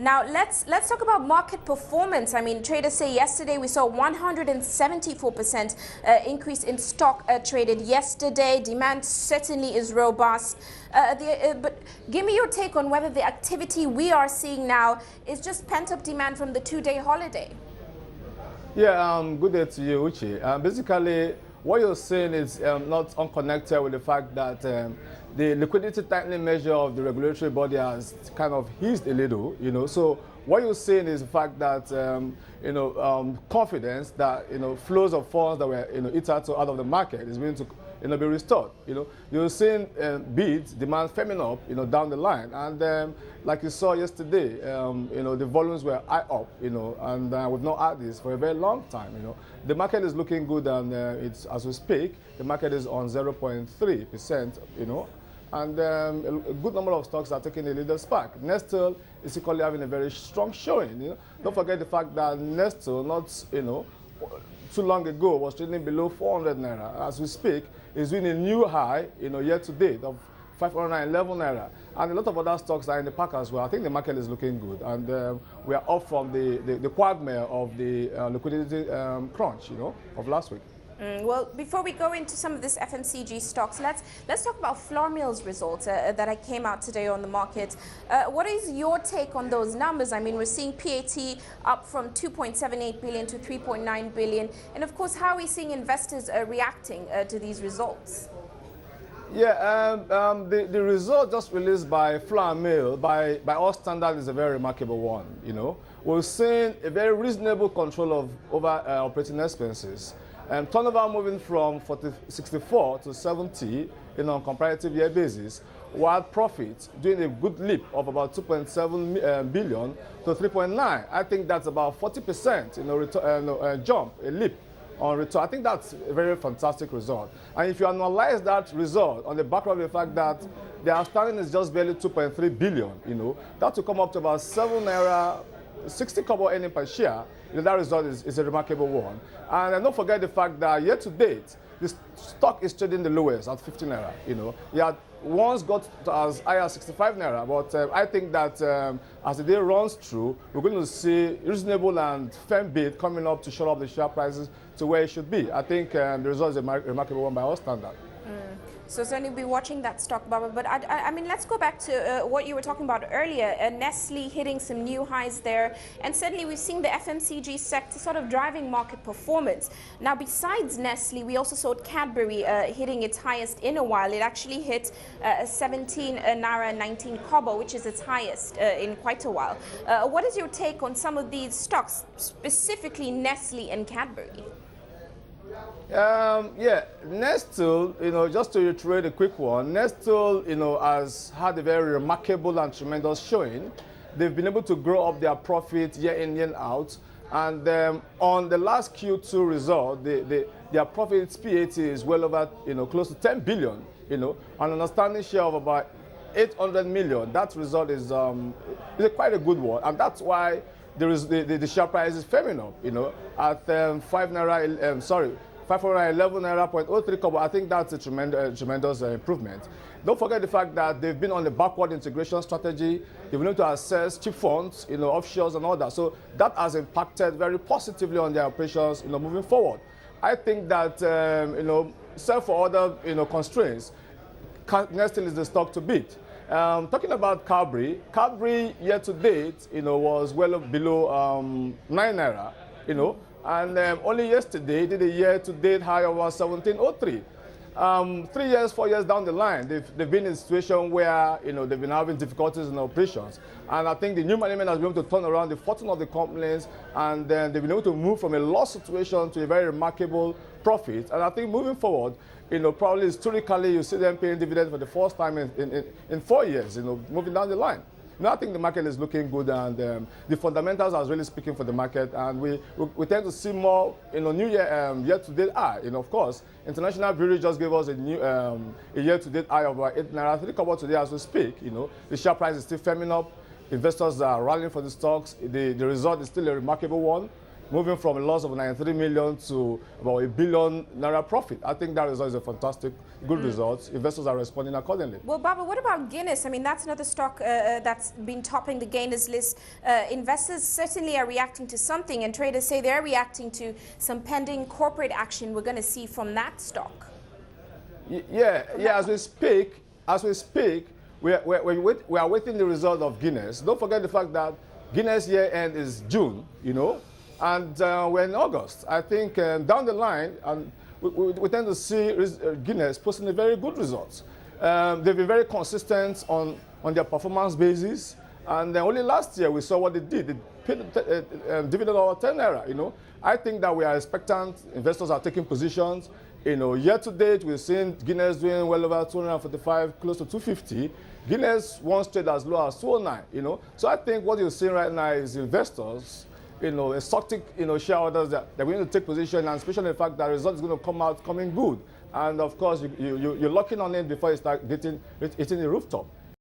Now let's talk about market performance. I mean, traders say yesterday we saw 174% increase in stock traded yesterday. Demand certainly is robust. But give me your take on whether the activity we are seeing now is just pent-up demand from the two-day holiday. Yeah, good day to you, Uche. Basically, what you're saying is not unconnected with the fact that the liquidity tightening measure of the regulatory body has kind of eased a little, So what you're saying is the fact that, confidence that, flows of funds that were, eaten out of the market is going to, be restored. You're seeing bids, demand firming up, down the line. And like you saw yesterday, the volumes were high up, and we've not had this for a very long time, The market is looking good, and it's, as we speak, the market is on 0.3%, and a good number of stocks are taking a little spark. Nestle is equally having a very strong showing. Don't forget the fact that Nestle, not too long ago, was trading below 400 naira. As we speak, is doing a new high, year to date of 511 naira. And a lot of other stocks are in the pack as well. I think the market is looking good, and we are off from the quagmire of the liquidity crunch, of last week. Well, before we go into some of this FMCG stocks, let's talk about Flourmill's results that came out today on the market. What is your take on those numbers? I mean, we're seeing PAT up from 2.78 billion to 3.9 billion. And of course, how are we seeing investors reacting to these results? Yeah, the result just released by Flourmill, by all standards, is a very remarkable one, We're seeing a very reasonable control over operating expenses. Turnover moving from 64 to 70 on a comparative year basis, while profit doing a good leap of about 2.7 billion to 3.9. I think that's about 40% jump, a leap on return. I think that's a very fantastic result. And if you analyze that result on the background of the fact that the outstanding is just barely 2.3 billion, that will come up to about 7 naira 60 kobo earning per share. That result is a remarkable one. And don't forget the fact that year to date, the stock is trading the lowest at 50 naira. It had once got as high as 65 naira, but I think that as the day runs through, we're going to see reasonable and firm bid coming up to shore up the share prices to where it should be. I think the result is a remarkable one by all standards. So certainly we'll be watching that stock, Baba. But I mean, let's go back to what you were talking about earlier. Nestle hitting some new highs there. And certainly we've seen the FMCG sector sort of driving market performance. Now, besides Nestle, we also saw Cadbury hitting its highest in a while. It actually hit 17 naira 19 kobo, which is its highest in quite a while. What is your take on some of these stocks, specifically Nestle and Cadbury? Yeah, Nestle, just to reiterate a quick one, Nestle, has had a very remarkable and tremendous showing. They've been able to grow up their profit year in, year out. And on the last Q2 result, their profit PAT is well over, close to 10 billion, an understanding share of about 800 million. That result is quite a good one. And that's why the share price is firming up, at 511 naira 0.03 kobo. I think that's a tremendous improvement. Don't forget the fact that they've been on the backward integration strategy. They've been able to access cheap funds, offshores and all that. So that has impacted very positively on their operations, moving forward. I think that, except for other, constraints, Nestle is the stock to beat. Talking about Cadbury year to date, was well below 9 naira, and only yesterday did a year-to-date high of 1703. 3 years, 4 years down the line, they've been in a situation where they've been having difficulties in operations, and I think the new management has been able to turn around the fortune of the companies, and then they've been able to move from a loss situation to a very remarkable profit. And I think moving forward, probably historically you see them paying dividends for the first time in 4 years, moving down the line. Now I think the market is looking good, and the fundamentals are really speaking for the market, and we tend to see more, new year-to-date high. Of course, International Bureau just gave us a new a year-to-date high of about 8 naira 3 kobo today as we speak. The share price is still firming up. Investors are rallying for the stocks. The result is still a remarkable one. moving from a loss of 93 million to about a billion naira profit. I think that result is a fantastic, good result. Investors are responding accordingly. Well, Baba, what about Guinness? I mean, that's another stock that's been topping the gainers list. Investors certainly are reacting to something, and traders say they're reacting to some pending corporate action we're going to see from that stock. Yeah. As we speak, we are waiting the result of Guinness. Don't forget the fact that Guinness year end is June, and we're in August. I think down the line, and we tend to see Guinness posting a very good results. They've been very consistent on their performance basis, and only last year we saw what they did. They paid dividend of 10 naira. I think that we are expectant. Investors are taking positions. Year to date, we've seen Guinness doing well over 245, close to 250. Guinness once traded as low as 209. So I think what you're seeing right now is investors, exotic, shareholders that they're going to take position, and especially the fact that the result is going to coming good. And of course, you're locking on it before you start hitting the rooftop.